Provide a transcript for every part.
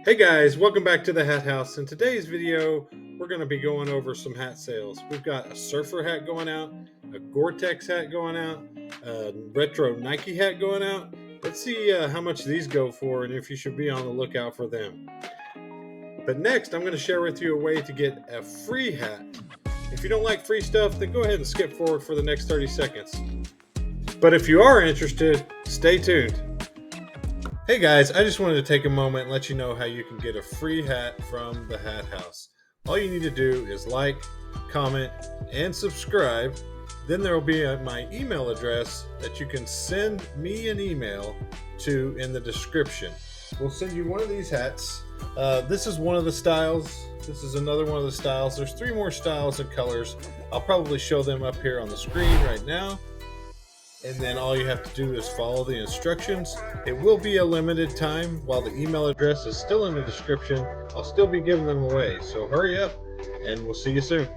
Hey guys, welcome back to the Hat House. In today's video, we're going to be going over some hat sales. We've got a surfer hat going out, a Gore-Tex hat going out, a retro Nike hat going out. Let's see how much these go for and if you should be on the lookout for them. But next, I'm going to share with you a way to get a free hat. If you don't like free stuff, then go ahead and skip forward for the next 30 seconds. But if you are interested, stay tuned. Hey guys, I just wanted to take a moment and let you know how you can get a free hat from the Hat House. All you need to do is like, comment, and subscribe. Then there will be my email address that you can send me an email to in the description. We'll send you one of these hats. This is one of the styles. This is another one of the styles. There's 3 more styles and colors. I'll probably show them up here on the screen right now. And then all you have to do is follow the instructions. It will be a limited time. While the email address is still in the description, I'll still be giving them away. So hurry up, and we'll see you soon.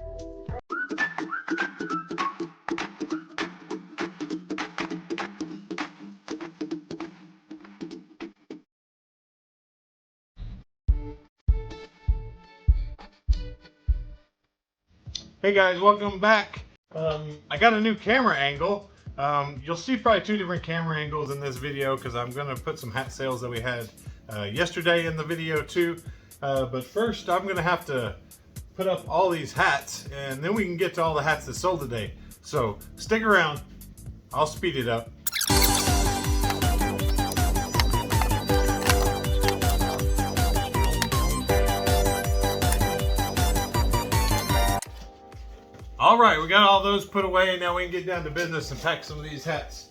Hey guys, welcome back. I got a new camera angle. You'll see probably 2 different camera angles in this video because I'm going to put some hat sales that we had yesterday in the video too. But first I'm going to have to put up all these hats and then we can get to all the hats that sold today. So stick around, I'll speed it up. All right, we got all those put away. Now we can get down to business and pack some of these hats.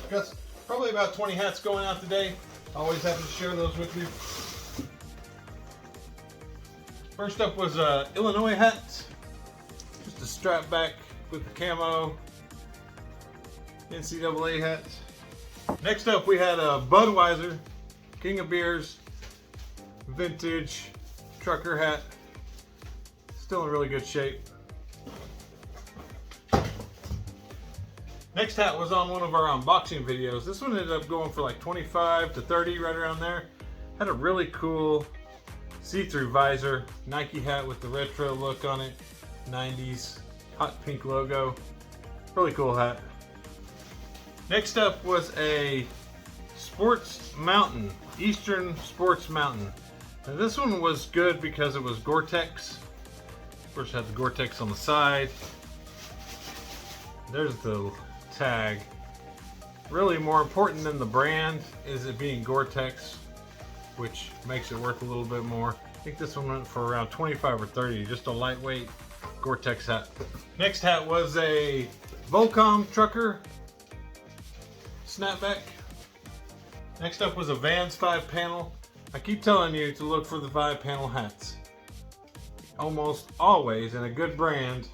Got probably about 20 hats going out today. Always happy to share those with you. First up was a Illinois hat. Just a strap back with the camo NCAA hat. Next up we had a Budweiser King of Beers vintage trucker hat. Still in really good shape. Next hat was on one of our unboxing videos. This one ended up going for like 25 to 30, right around there. Had a really cool see-through visor, Nike hat with the retro look on it, 90s hot pink logo. Really cool hat. Next up was a Sports Mountain, Eastern Sports Mountain. Now this one was good because it was Gore-Tex. Of course it had the Gore-Tex on the side. There's the tag. Really more important than the brand is it being Gore-Tex, which makes it worth a little bit more. I think this one went for around 25 or 30, just a lightweight Gore-Tex hat. Next hat was a Volcom trucker snapback. Next up was a Vans 5-panel. I keep telling you to look for the 5-panel hats. Almost always, in a good brand,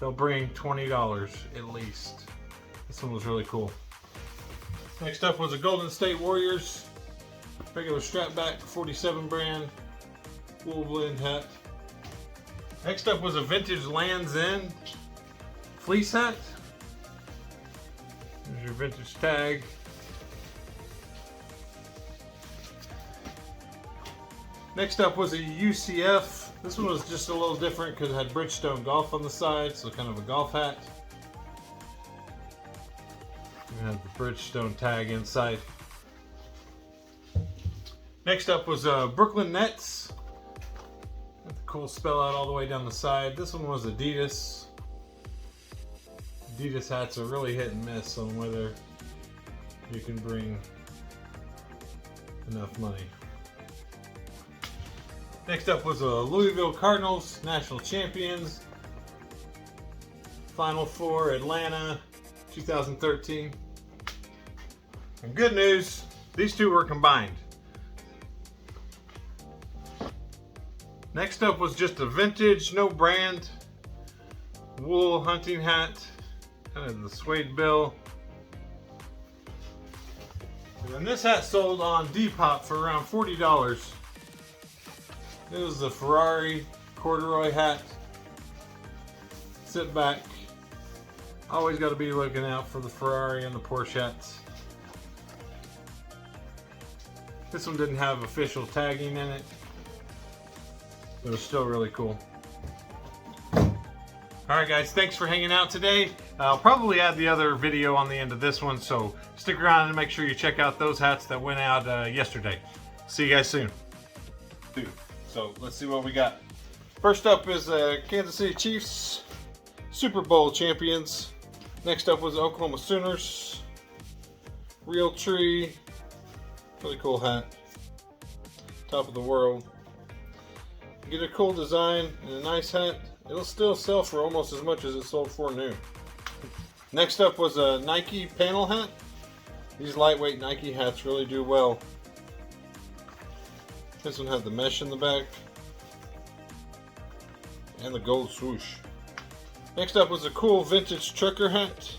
they'll bring $20 at least. This one was really cool. Next up was a Golden State Warriors regular strapback 47 brand wool blend hat. Next up was a vintage Lands' End fleece hat. There's your vintage tag. Next up was a UCF. This one was just a little different because it had Bridgestone Golf on the side, so kind of a golf hat. It had the Bridgestone tag inside. Next up was Brooklyn Nets. Got the cool spell out all the way down the side. This one was Adidas. Adidas hats are really hit and miss on whether you can bring enough money. Next up was a Louisville Cardinals, national champions. Final Four, Atlanta, 2013. And good news, these two were combined. Next up was just a vintage, no brand, wool hunting hat. Kind of the suede bill. And then this hat sold on Depop for around $40. It was the Ferrari corduroy hat. Sit back. Always got to be looking out for the Ferrari and the Porsche hats. This one didn't have official tagging in it. It was still really cool. Alright guys, thanks for hanging out today. I'll probably add the other video on the end of this one, so stick around and make sure you check out those hats that went out yesterday. See you guys soon. So let's see what we got. First up is Kansas City Chiefs, Super Bowl champions. Next up was Oklahoma Sooners, Real Tree, really cool hat, top of the world. Get a cool design and a nice hat. It'll still sell for almost as much as it sold for new. Next up was a Nike panel hat. These lightweight Nike hats really do well. This one had the mesh in the back and the gold swoosh. Next up was a cool vintage trucker hat.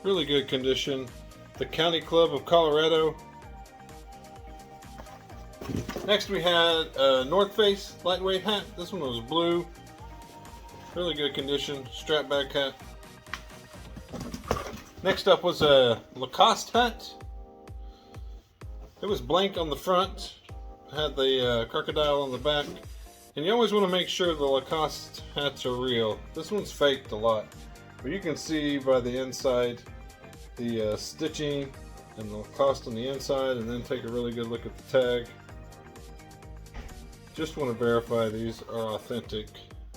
Really good condition. The County Club of Colorado. Next we had a North Face lightweight hat. This one was blue. Really good condition, strap back hat. Next up was a Lacoste hat. It was blank on the front, had the crocodile on the back. And you always want to make sure the Lacoste hats are real. This one's faked a lot. But you can see by the inside the stitching and the Lacoste on the inside, and then take a really good look at the tag. Just want to verify these are authentic.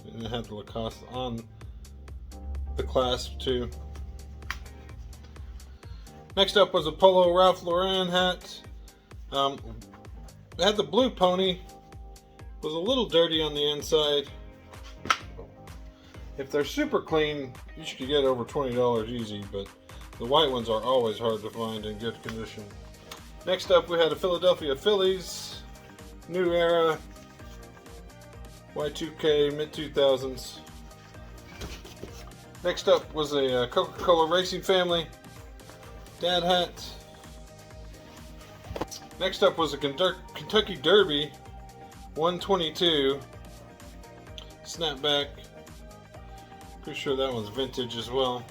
And it had the Lacoste on the clasp too. Next up was a Polo Ralph Lauren hat. It had the blue pony. Was a little dirty on the inside. If they're super clean, you should get over $20 easy, but the white ones are always hard to find in good condition. Next up we had a Philadelphia Phillies, New Era, Y2K, mid-2000s. Next up was a Coca-Cola Racing Family dad hat. Next up was a Kentucky Derby 122 snapback. Pretty sure that one's vintage as well.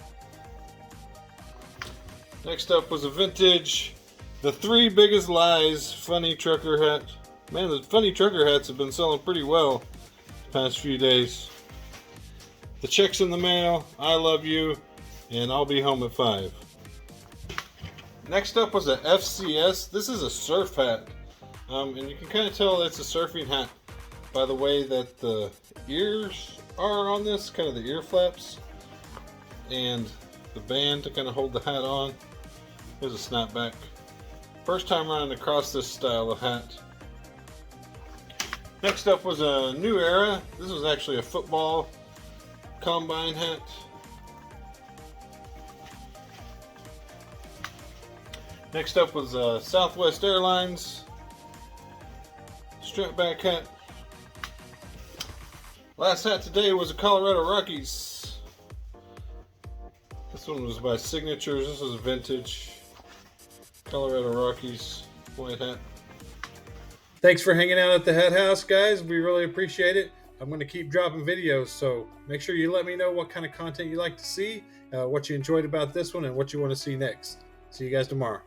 Next up was a vintage The Three Biggest Lies funny trucker hat. Man, the funny trucker hats have been selling pretty well past few days. The check's in the mail, I love you, and I'll be home at 5. Next up was a FCS. This is a surf hat. And you can kind of tell it's a surfing hat by the way that the ears are on this, kind of the ear flaps, and the band to kind of hold the hat on. There's a snapback. First time running across this style of hat. Next up was a New Era. This was actually a football combine hat. Next up was Southwest Airlines strap back hat. Last hat today was a Colorado Rockies. This one was by Signatures. This is vintage Colorado Rockies white hat. Thanks for hanging out at the Hat House, guys. We really appreciate it. I'm going to keep dropping videos, so make sure you let me know what kind of content you like to see, what you enjoyed about this one, and what you want to see next. See you guys tomorrow.